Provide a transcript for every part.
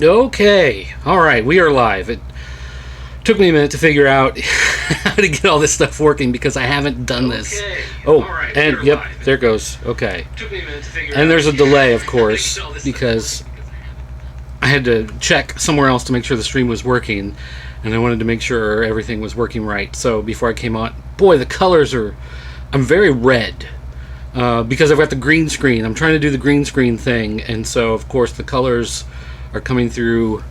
Okay. All right. We are live. It took me a minute to figure out how to get all this stuff working because I haven't done this. Okay. Oh, All right, and we're yep, live. there goes. Okay. Took me a minute to figure And out. there's a delay, of course, All this because I had to check somewhere else to make sure the stream was working, and I wanted to make sure everything was working right. So before I came on, boy, the colors are. I'm very red because I've got the green screen. I'm trying to do the green screen thing, and so of course the colors are coming through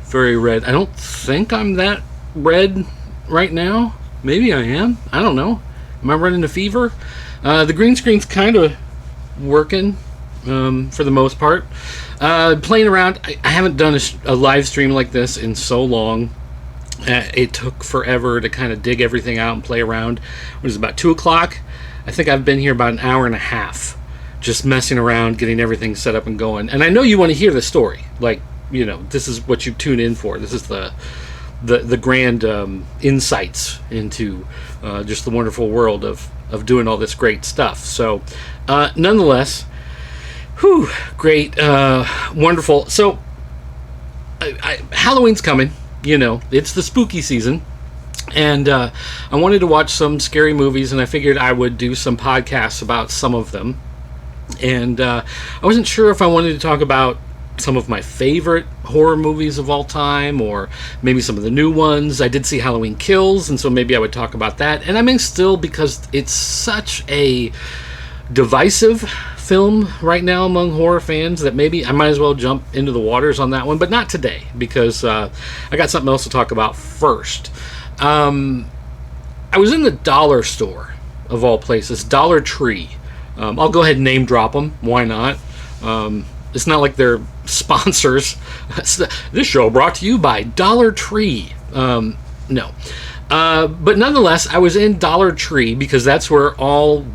very red. I don't think I'm that red right now. Maybe I am. I don't know. Am I running a fever? The green screen's kind of working for the most part. Playing around. I haven't done a live stream like this in so long. It took forever to kind of dig everything out and play around. It was about 2 o'clock. I think I've been here about an hour and a half just messing around, getting everything set up and going. And I know you want to hear the story. Like, you know, this is what you tune in for. This is the grand insights into just the wonderful world of doing all this great stuff. So, nonetheless, great, wonderful. So, Halloween's coming. You know, it's the spooky season. And I wanted to watch some scary movies, and I figured I would do some podcasts about some of them. And I wasn't sure if I wanted to talk about some of my favorite horror movies of all time, or maybe some of the new ones. I did see Halloween Kills, and so maybe I would talk about that. And I may still, because it's such a divisive film right now among horror fans, that maybe I might as well jump into the waters on that one, but not today, because I got something else to talk about first. I was in the dollar store, of all places, Dollar Tree. I'll go ahead and name drop them. Why not? It's not like they're sponsors. This show brought to you by Dollar Tree. No. But nonetheless, I was in Dollar Tree because that's where all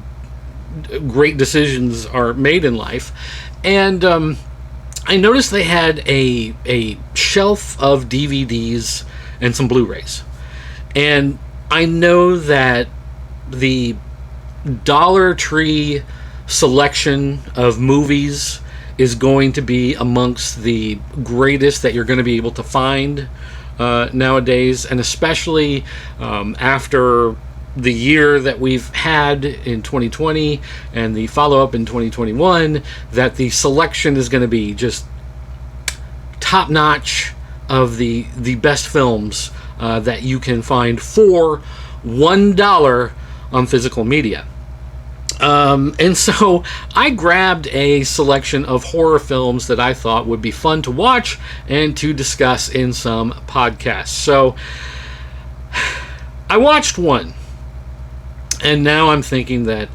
great decisions are made in life. And I noticed they had a shelf of DVDs and some Blu-rays. And I know that the Dollar Tree selection of movies is going to be amongst the greatest that you're going to be able to find nowadays, and especially after the year that we've had in 2020 and the follow-up in 2021, that the selection is going to be just top-notch of the best films that you can find for $1 on physical media. And so I grabbed a selection of horror films that I thought would be fun to watch and to discuss in some podcasts. So I watched one, and now I'm thinking that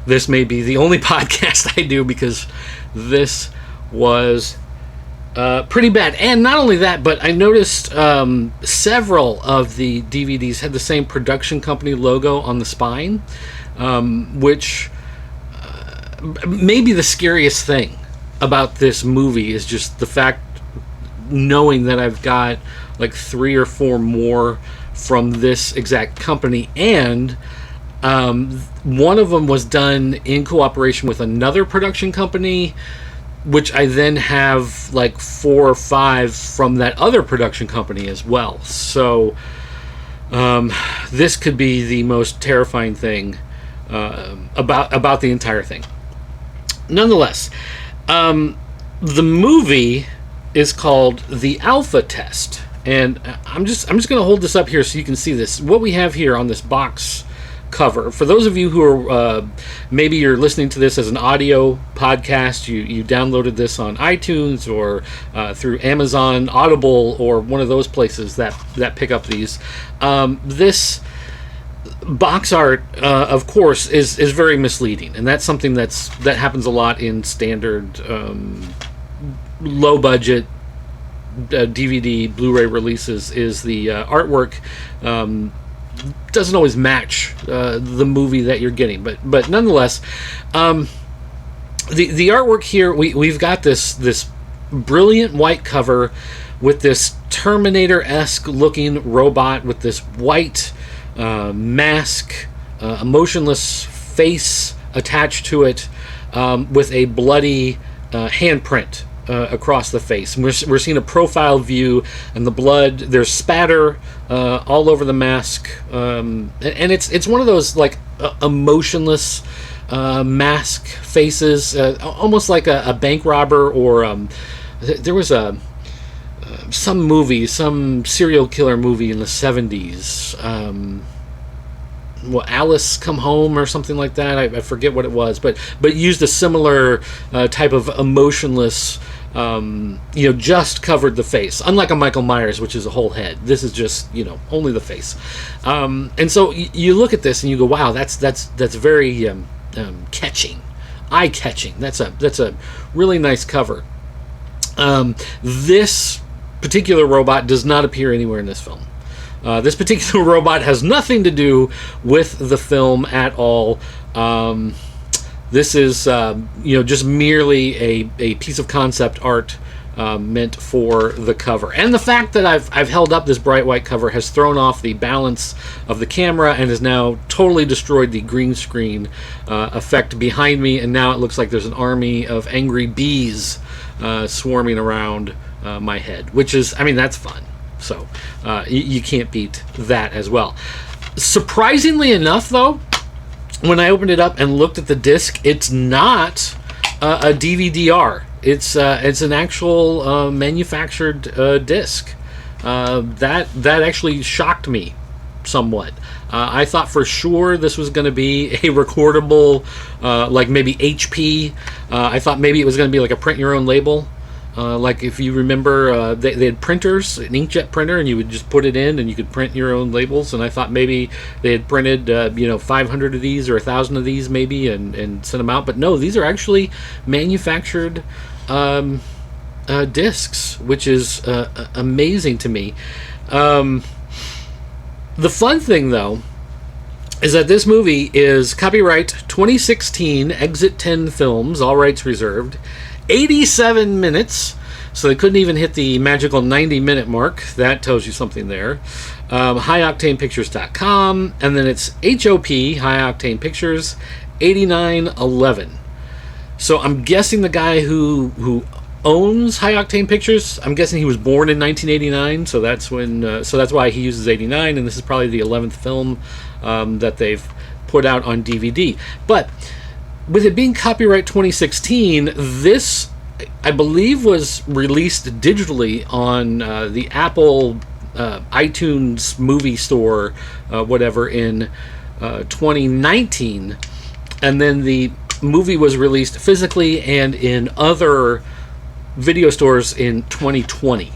this may be the only podcast I do, because this was pretty bad. And not only that, but I noticed several of the DVDs had the same production company logo on the spine, which may be the scariest thing about this movie, is just the fact, knowing that I've got like 3 or 4 more from this exact company, and one of them was done in cooperation with another production company, which I then have like 4 or 5 from that other production company as well. So this could be the most terrifying thing about the entire thing. Nonetheless, the movie is called The Alpha Test, and I'm just going to hold this up here so you can see this. What we have here on this box cover, for those of you who are maybe you're listening to this as an audio podcast, you downloaded this on iTunes or through Amazon Audible or one of those places that pick up these. This box art, of course, is very misleading, and that's something that happens a lot in standard low budget DVD Blu-ray releases. Is the artwork doesn't always match the movie that you're getting, but nonetheless, the artwork here, we've got this brilliant white cover with this Terminator-esque looking robot with this white mask, a motionless face attached to it, with a bloody handprint across the face. And we're seeing a profile view, and the blood. There's spatter all over the mask, and it's one of those like emotionless mask faces, almost like a bank robber, or there was some serial killer movie in the 70s. Alice Come Home or something like that. I forget what it was, but used a similar type of emotionless, just covered the face. Unlike a Michael Myers, which is a whole head. This is just only the face. And so you look at this and you go, wow, that's very catching, eye catching. That's a really nice cover. This particular robot does not appear anywhere in this film. This particular robot has nothing to do with the film at all. This is, just merely a piece of concept art meant for the cover. And the fact that I've held up this bright white cover has thrown off the balance of the camera and has now totally destroyed the green screen effect behind me. And now it looks like there's an army of angry bees swarming around my head, which is, that's fun. So you can't beat that as well. Surprisingly enough, though, when I opened it up and looked at the disc, it's not a DVD-R. It's an actual manufactured disc. That actually shocked me somewhat. I thought for sure this was going to be a recordable, like maybe HP. I thought maybe it was going to be like a print your own label. Like if you remember, they had printers, an inkjet printer, and you would just put it in and you could print your own labels. And I thought maybe they had printed 500 of these or 1,000 of these maybe and sent them out. But no, these are actually manufactured discs, which is amazing to me. The fun thing, though, is that this movie is copyright 2016, Exit 10 Films, all rights reserved. 87 minutes, so they couldn't even hit the magical 90-minute mark. That tells you something there. HighOctanePictures.com, and then it's HOP, High Octane Pictures, 8911. So I'm guessing the guy who owns High Octane Pictures, I'm guessing he was born in 1989, so that's when. So that's why he uses 89, and this is probably the 11th film that they've put out on DVD. But with it being copyright 2016, this, I believe, was released digitally on the Apple iTunes movie store, whatever, in 2019. And then the movie was released physically and in other video stores in 2020.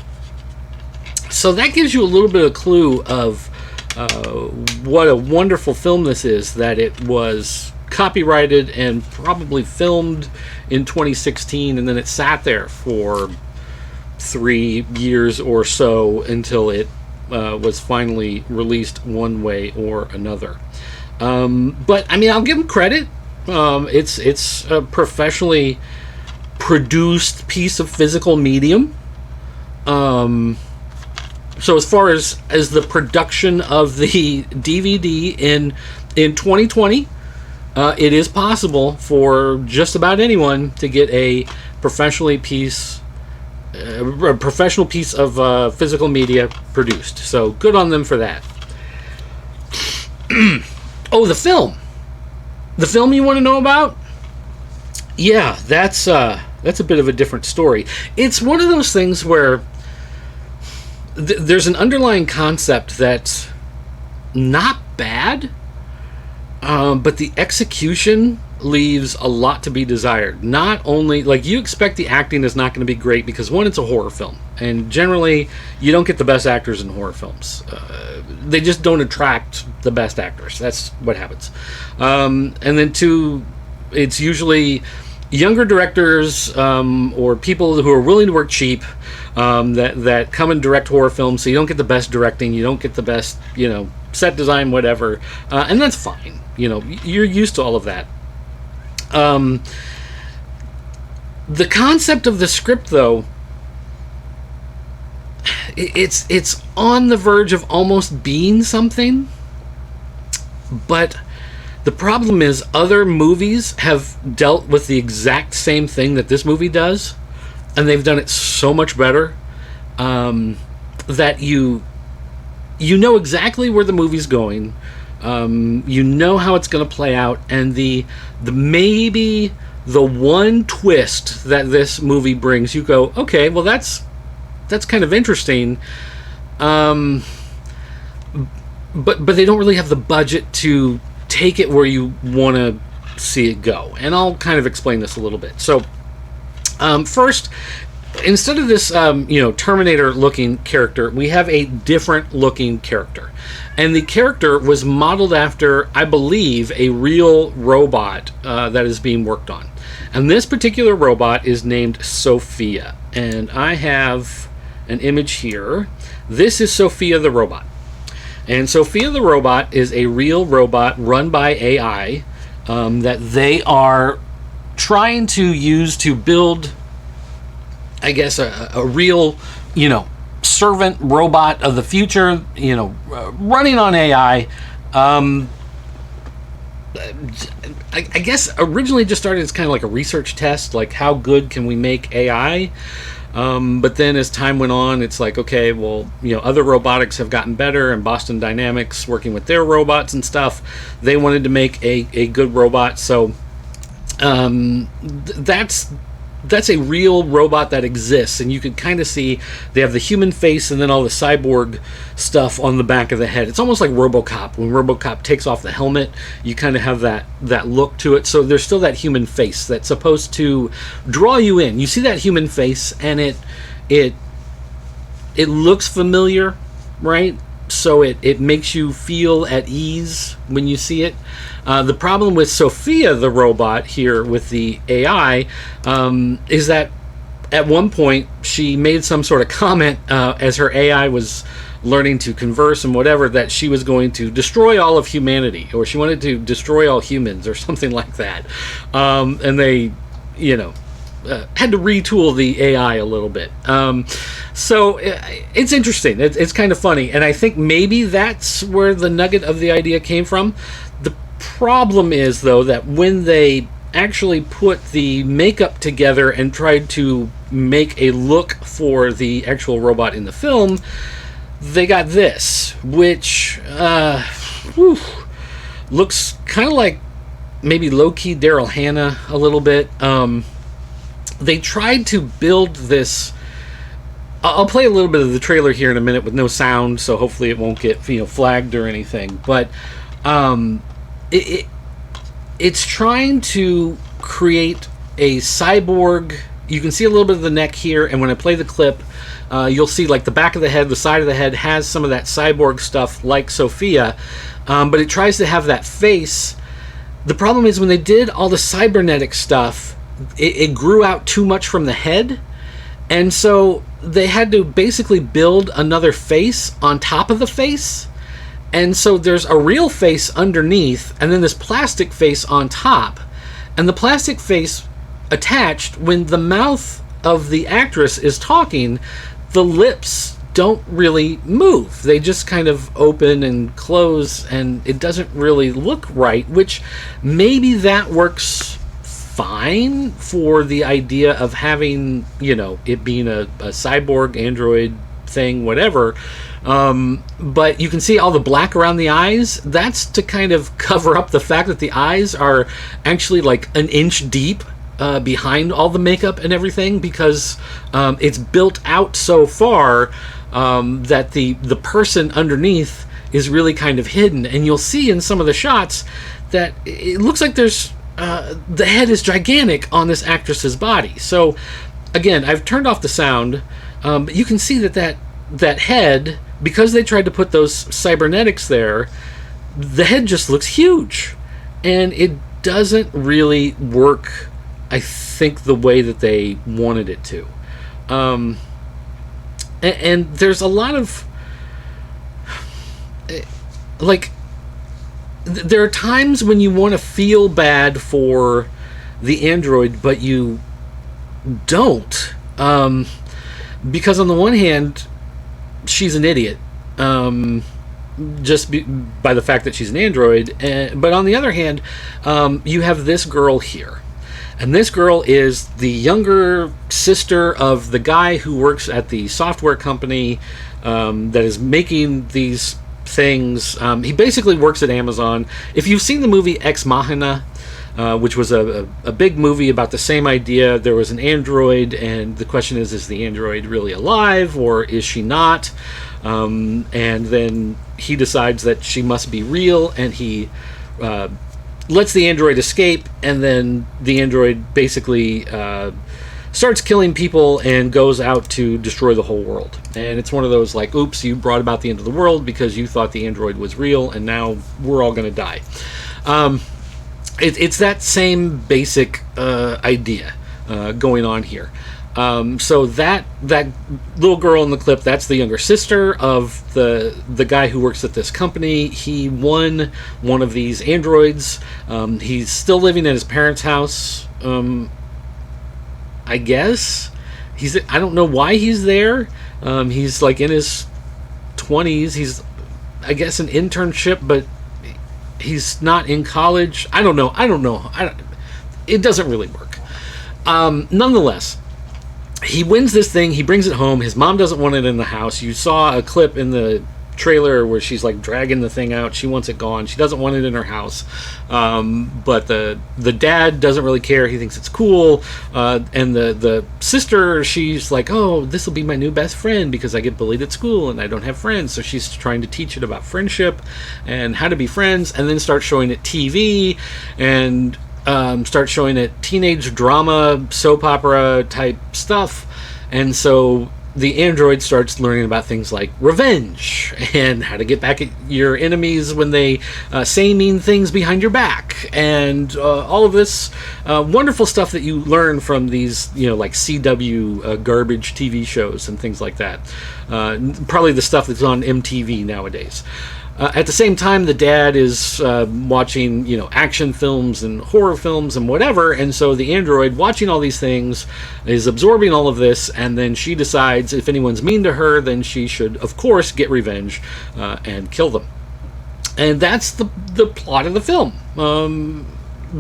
So that gives you a little bit of clue of what a wonderful film this is, that it was copyrighted and probably filmed in 2016, and then it sat there for 3 years or so until it was finally released one way or another. But I'll give them credit. It's a professionally produced piece of physical medium. So as far as the production of the DVD in 2020, it is possible for just about anyone to get a professional piece of physical media produced. So good on them for that. Oh, the film you want to know about? Yeah, that's a bit of a different story. It's one of those things where there's an underlying concept that's not bad, but the execution leaves a lot to be desired. Not only, like, you expect the acting is not going to be great because, one, it's a horror film, and generally you don't get the best actors in horror films. They just don't attract the best actors. That's what happens. And then two, it's usually younger directors or people who are willing to work cheap that come and direct horror films, so you don't get the best directing, you don't get the best set design, whatever, and that's fine. You're used to all of that. The concept of the script, though, it's on the verge of almost being something, but the problem is other movies have dealt with the exact same thing that this movie does, and they've done it so much better that you know exactly where the movie's going. You know how it's going to play out, and the maybe the one twist that this movie brings, you go, okay, well that's kind of interesting. But they don't really have the budget to take it where you want to see it go, and I'll kind of explain this a little bit. So, first, instead of this, Terminator-looking character, we have a different-looking character, and the character was modeled after, I believe, a real robot that is being worked on, and this particular robot is named Sophia, and I have an image here. This is Sophia the robot. And Sophia the robot is a real robot run by AI that they are trying to use to build, I guess, a real, servant robot of the future, running on AI. I guess originally just started as kind of like a research test, like how good can we make AI? But then as time went on, it's like, okay, well, other robotics have gotten better, and Boston Dynamics, working with their robots and stuff, they wanted to make a good robot. So that's a real robot that exists, and you can kind of see they have the human face and then all the cyborg stuff on the back of the head. It's almost like RoboCop. When RoboCop takes off the helmet, you kind of have that look to it. So there's still that human face that's supposed to draw you in. You see that human face, and it looks familiar, right? So it makes you feel at ease when you see it. The problem with Sophia the robot here with the AI is that at one point she made some sort of comment as her AI was learning to converse and whatever, that she was going to destroy all of humanity, or she wanted to destroy all humans or something like that. And they, had to retool the AI a little bit. So it's interesting. It's kind of funny. And I think maybe that's where the nugget of the idea came from. The problem is, though, that when they actually put the makeup together and tried to make a look for the actual robot in the film, they got this, which looks kind of like maybe low-key Daryl Hannah a little bit. They tried to build this. I'll play a little bit of the trailer here in a minute with no sound, so hopefully it won't get flagged or anything. But it's trying to create a cyborg. You can see a little bit of the neck here, and when I play the clip, you'll see like the back of the head, the side of the head has some of that cyborg stuff like Sophia, but it tries to have that face. The problem is when they did all the cybernetic stuff, it grew out too much from the head, and so they had to basically build another face on top of the face, and so there's a real face underneath and then this plastic face on top, and the plastic face attached, when the mouth of the actress is talking, the lips don't really move. They just kind of open and close, and it doesn't really look right, which maybe that works fine for the idea of having, it being a cyborg android thing, whatever. But you can see all the black around the eyes. That's to kind of cover up the fact that the eyes are actually like an inch deep behind all the makeup and everything, because it's built out so far that the person underneath is really kind of hidden. And you'll see in some of the shots that it looks like there's the head is gigantic on this actress's body. So again, I've turned off the sound, but you can see that head, because they tried to put those cybernetics there, the head just looks huge, and it doesn't really work, I think, the way that they wanted it to. And there's a lot of there are times when you want to feel bad for the android, but you don't, because on the one hand, she's an idiot, by the fact that she's an android, but on the other hand, you have this girl here, And this girl is the younger sister of the guy who works at the software company that is making these things. He basically works at Amazon. If you've seen the movie Ex Machina, which was a big movie about the same idea, there was an android, and the question is the android really alive or is she not? And then he decides that she must be real, and he lets the android escape, and then the android basically starts killing people and goes out to destroy the whole world. And it's one of those like, oops, you brought about the end of the world because you thought the android was real, and now we're all going to die. It's that same basic idea going on here. So that little girl in the clip, that's the younger sister of the guy who works at this company. He won one of these androids. He's still living at his parents' house. I guess I don't know why he's there. He's like in his 20s. He's, I guess, an internship, but he's not in college. I don't know. It doesn't really work. Nonetheless, he wins this thing. He brings it home. His mom doesn't want it in the house. You saw a clip in the trailer where she's like dragging the thing out. She wants it gone. She doesn't want it in her house. But the dad doesn't really care. He thinks it's cool. And the sister, she's like, oh, this will be my new best friend because I get bullied at school and I don't have friends. So she's trying to teach it about friendship and how to be friends, and then start showing it TV and start showing it teenage drama, soap opera type stuff. And so the android starts learning about things like revenge and how to get back at your enemies when they say mean things behind your back, and all of this wonderful stuff that you learn from these, like CW garbage TV shows and things like that. Probably the stuff that's on MTV nowadays. At the same time, the dad is watching, action films and horror films and whatever, and so the android, watching all these things, is absorbing all of this, and then she decides if anyone's mean to her, then she should, of course, get revenge and kill them. And that's the plot of the film.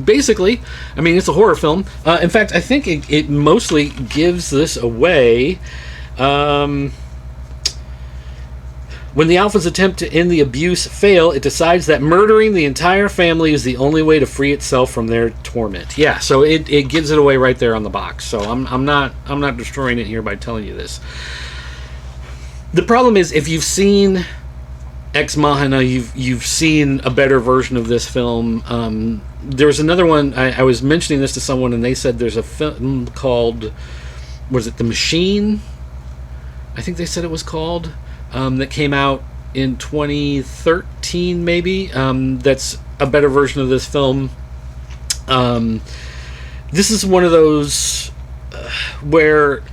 Basically, I mean, it's a horror film. In fact, I think it mostly gives this away. When the Alpha's attempt to end the abuse fail, it decides that murdering the entire family is the only way to free itself from their torment. Yeah, so it gives it away right there on the box. So I'm not destroying it here by telling you this. The problem is, if you've seen Ex Machina, you've seen a better version of this film. There's another one. I was mentioning this to someone, and they said there's a film called, was it The Machine? I think they said it was called. That came out in 2013, maybe. That's a better version of this film. This is one of those where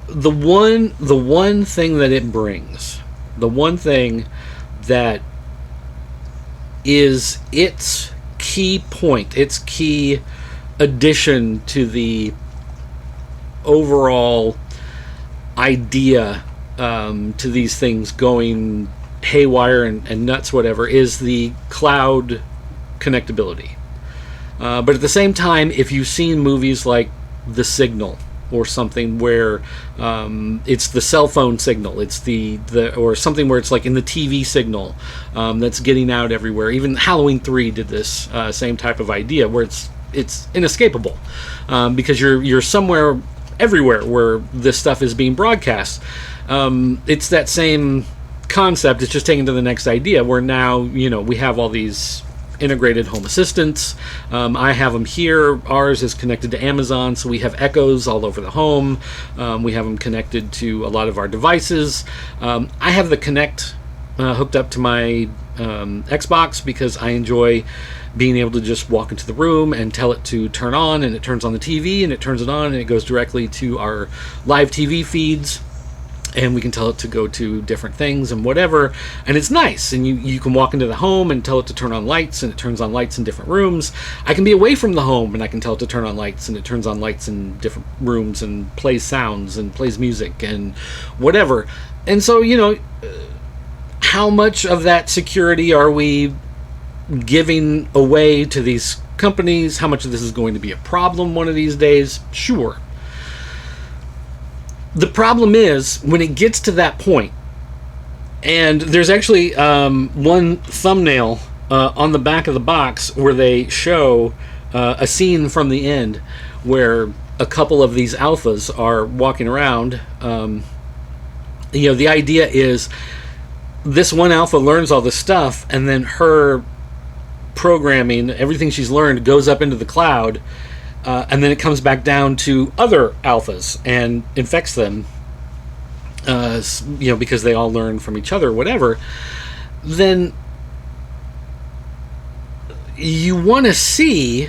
the one thing that it brings, the one thing that is its key point, its key addition to the overall idea to these things going haywire and nuts, whatever, is the cloud connectability. But at the same time, if you've seen movies like The Signal or something where it's the cell phone signal, it's the or something where it's like in the TV signal that's getting out everywhere. Even Halloween 3 did this same type of idea where it's inescapable because you're somewhere everywhere where this stuff is being broadcast. It's that same concept. It's just taken to the next idea where now, we have all these integrated home assistants. I have them here. Ours is connected to Amazon, so we have Echoes all over the home. We have them connected to a lot of our devices. I have the Kinect hooked up to my Xbox because I enjoy being able to just walk into the room and tell it to turn on, and it turns on the TV, and it turns it on, and it goes directly to our live TV feeds. And we can tell it to go to different things and whatever, and it's nice. And you can walk into the home and tell it to turn on lights, and it turns on lights in different rooms. I can be away from the home and I can tell it to turn on lights, and it turns on lights in different rooms and plays sounds and plays music and whatever. And so, how much of that security are we giving away to these companies, how much of this is going to be a problem one of these days, sure. The problem is when it gets to that point, and there's actually one thumbnail on the back of the box where they show a scene from the end where a couple of these alphas are walking around. The idea is this one alpha learns all this stuff, and then her programming, everything she's learned, goes up into the cloud, and then it comes back down to other alphas and infects them, because they all learn from each other, whatever. Then you want to see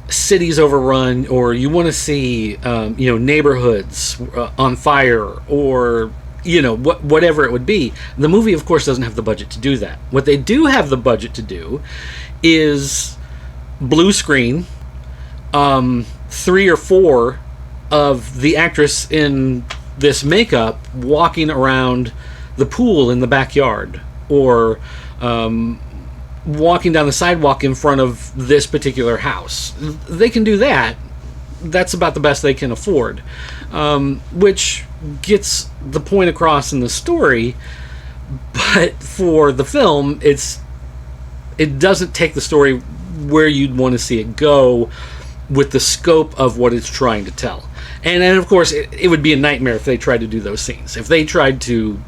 cities overrun, or you want to see neighborhoods on fire, or whatever it would be. The movie, of course, doesn't have the budget to do that. What they do have the budget to do is blue screen 3 or 4 of the actress in this makeup walking around the pool in the backyard, or walking down the sidewalk in front of this particular house. They can do that. That's about the best they can afford, which gets the point across in the story. But for the film, it doesn't take the story where you'd want to see it go with the scope of what it's trying to tell. And of course, it would be a nightmare if they tried to do those scenes. If they tried to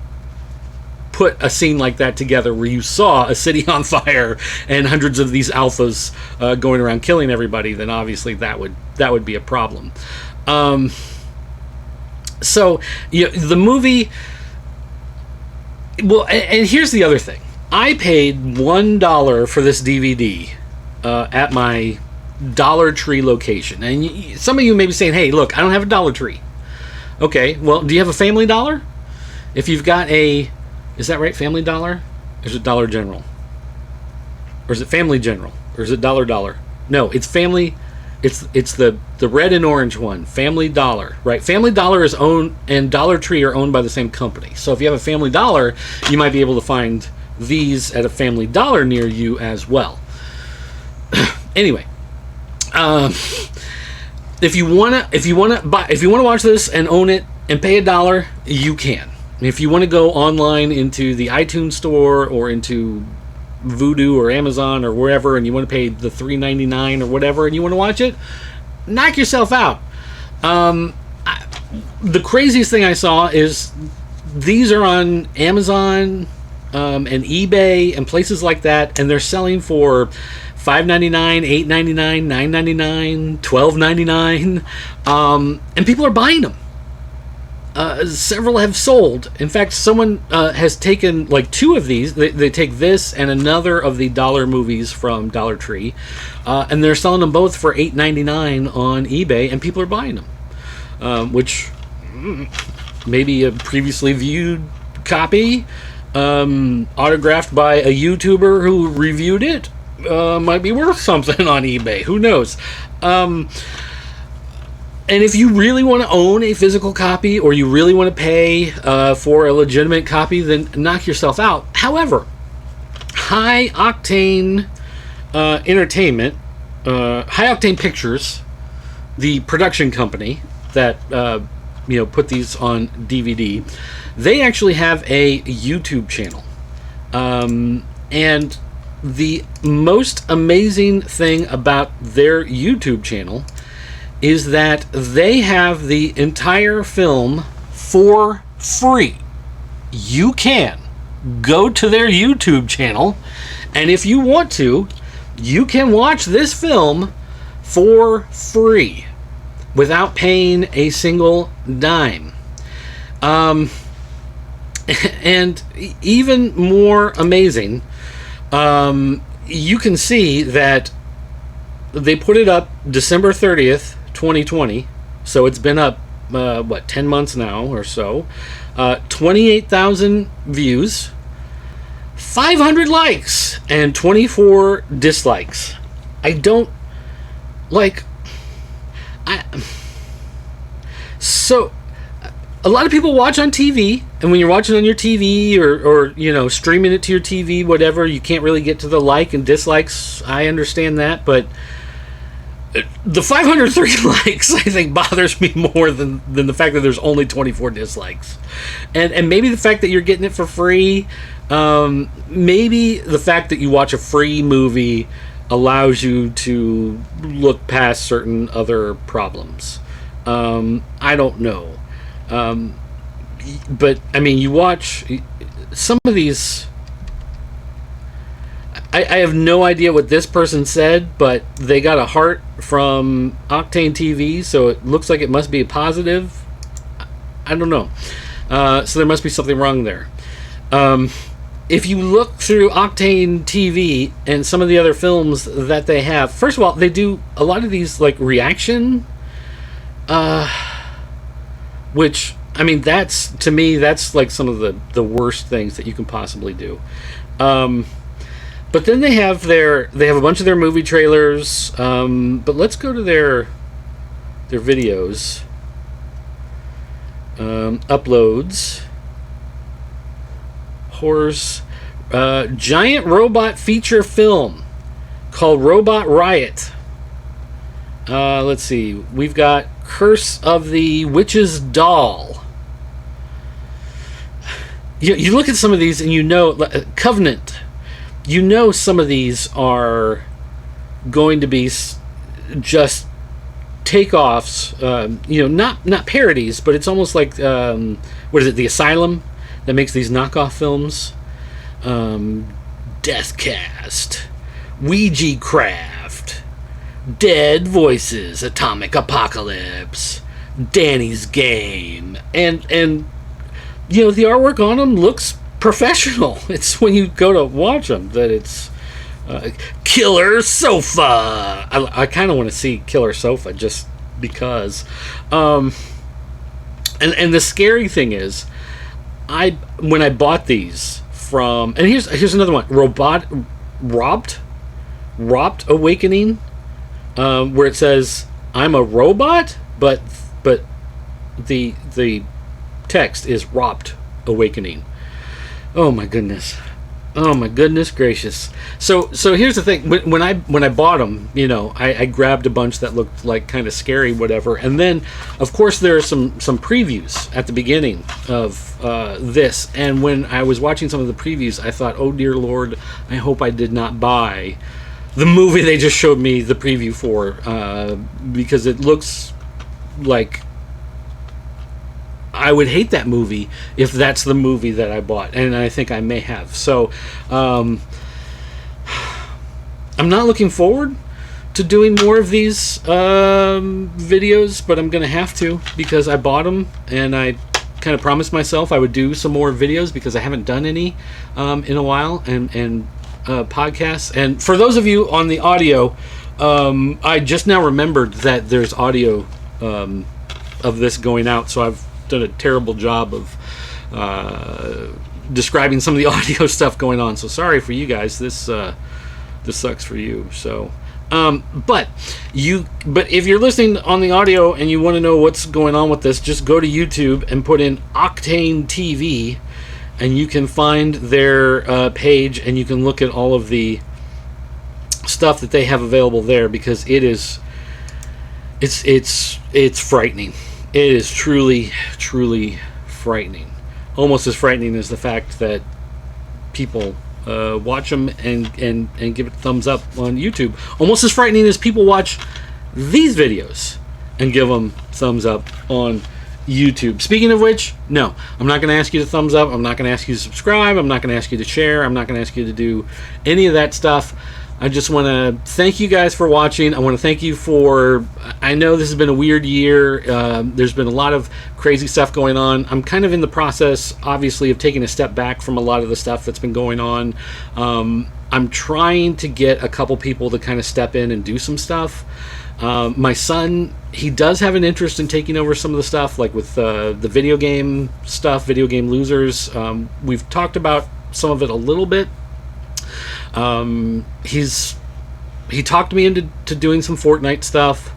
put a scene like that together where you saw a city on fire and hundreds of these alphas going around killing everybody, then obviously that would be a problem. So the movie. Well, and here's the other thing. I paid $1 for this DVD at my Dollar Tree location, and some of you may be saying, "Hey, look, I don't have a Dollar Tree." Okay, well, do you have a Family Dollar? If you've got is that right, Family Dollar? Or is it Dollar General? Or is it Family General? Or is it Dollar? No, it's Family. It's the red and orange one, Family Dollar, right? Family Dollar is owned, and Dollar Tree are owned by the same company. So if you have a Family Dollar, you might be able to find these at a Family Dollar near you as well. Anyway, if you wanna watch this and own it and pay $1, you can. If you want to go online into the iTunes store or into Vudu or Amazon or wherever, and you want to pay the $3.99 or whatever, and you want to watch it, knock yourself out. The craziest thing I saw is these are on Amazon and eBay and places like that, and they're selling for $5.99, $8.99, $9.99, $12.99, and people are buying them. Several have sold. In fact, someone has taken like 2 of these. They take this and another of the dollar movies from Dollar Tree, and they're selling them both for $8.99 on eBay, and people are buying them, which maybe a previously viewed copy autographed by a YouTuber who reviewed it might be worth something on eBay. Who knows? And if you really want to own a physical copy, or you really want to pay for a legitimate copy, then knock yourself out. However, High Octane Entertainment, High Octane Pictures, the production company that put these on DVD, they actually have a YouTube channel. And the most amazing thing about their YouTube channel is that they have the entire film for free. You can go to their YouTube channel, and if you want to, you can watch this film for free without paying a single dime. And even more amazing, you can see that they put it up December 30th, 2020, so it's been up 10 months now or so. 28,000 views, 500 likes, and 24 dislikes. a lot of people watch on TV, and when you're watching on your TV or streaming it to your TV, whatever, you can't really get to the like and dislikes. I understand that, but the 503 likes, I think, bothers me more than the fact that there's only 24 dislikes. And maybe the fact that you're getting it for free, maybe the fact that you watch a free movie allows you to look past certain other problems. I don't know. But I mean, you watch some of these. I have no idea what this person said, but they got a heart from Octane TV, so it looks like it must be a positive. I don't know. So there must be something wrong there. If you look through Octane TV and some of the other films that they have, first of all, they do a lot of these like reaction. Which, I mean, that's, to me, that's like some of the worst things that you can possibly do. But then they have a bunch of their movie trailers. But let's go to their videos. Uploads. Horrors. Giant robot feature film called Robot Riot. Let's see. We've got Curse of the Witch's Doll. You look at some of these and you know, Covenant. You know some of these are going to be just takeoffs. Not parodies, but it's almost like what is it? The Asylum that makes these knockoff films. Deathcast, Ouija Craft, Dead Voices, Atomic Apocalypse, Danny's Game, and the artwork on them looks professional. It's when you go to watch them that it's Killer Sofa. I kind of want to see Killer Sofa just because. And the scary thing is, when I bought these from, and here's another one, Robbed Awakening. Where it says I'm a robot, but the text is Robbed Awakening. Oh my goodness gracious. So here's the thing. When I bought them, I grabbed a bunch that looked like kind of scary, whatever, and then of course there are some previews at the beginning of this, and when I was watching some of the previews, I thought, oh dear Lord, I hope I did not buy the movie they just showed me the preview for, because it looks like I would hate that movie if that's the movie that I bought, and I think I may have. So I'm not looking forward to doing more of these videos, but I'm going to have to because I bought them, and I kind of promised myself I would do some more videos because I haven't done any in a while, and podcasts. And for those of you on the audio, I just now remembered that there's audio of this going out, so I've done a terrible job of describing some of the audio stuff going on, so sorry for you guys. This sucks for you. So but if you're listening on the audio and you want to know what's going on with this, just go to YouTube and put in Octane TV, and you can find their page, and you can look at all of the stuff that they have available there, because it's frightening. It is truly frightening. Almost as frightening as the fact that people watch them and give it a thumbs up on YouTube. Almost as frightening as people watch these videos and give them thumbs up on YouTube. Speaking of which, no, I'm not going to ask you to thumbs up. I'm not going to ask you to subscribe. I'm not going to ask you to share. I'm not going to ask you to do any of that stuff. I just want to thank you guys for watching. I want to thank you for, I know this has been a weird year. There's been a lot of crazy stuff going on. I'm kind of in the process, obviously, of taking a step back from a lot of the stuff that's been going on. I'm trying to get a couple people to kind of step in and do some stuff. My son, he does have an interest in taking over some of the stuff, like with the video game stuff, Video Game Losers. We've talked about some of it a little bit. He talked me into doing some Fortnite stuff,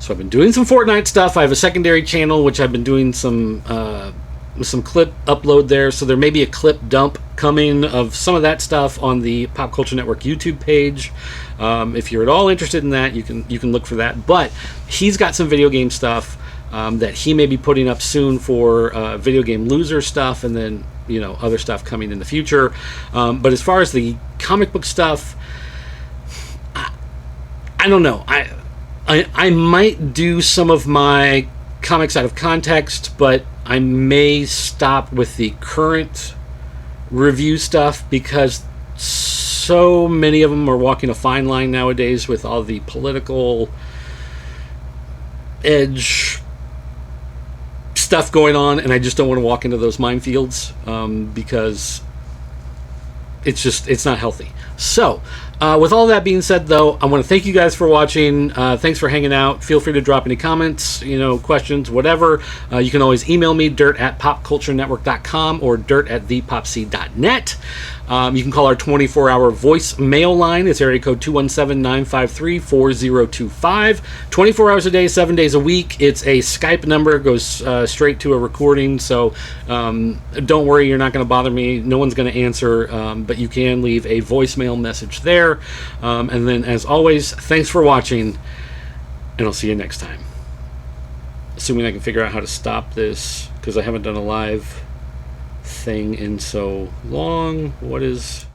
So I've been doing some Fortnite stuff. I have a secondary channel which I've been doing some clip upload there. So there may be a clip dump coming of some of that stuff on the Pop Culture Network YouTube page. If you're at all interested in that, you can look for that. But he's got some video game stuff that he may be putting up soon for video game loser stuff, and then other stuff coming in the future. But as far as the comic book stuff, I don't know. I might do some of my comics out of context, but I may stop with the current review stuff because so many of them are walking a fine line nowadays with all the political edge stuff going on, and I just don't want to walk into those minefields because it's not healthy. So with all that being said, though, I want to thank you guys for watching. Thanks for hanging out. Feel free to drop any comments, questions, whatever. You can always email me, dirt@popculturenetwork.com or dirt@thepopc.net. You can call our 24-hour voicemail line. It's area code 217-953-4025. 24 hours a day, 7 days a week. It's a Skype number. It goes straight to a recording, so don't worry, you're not going to bother me. No one's going to answer, but you can leave a voicemail message there. And then, as always, thanks for watching, and I'll see you next time. Assuming I can figure out how to stop this, because I haven't done a live thing in so long. What is...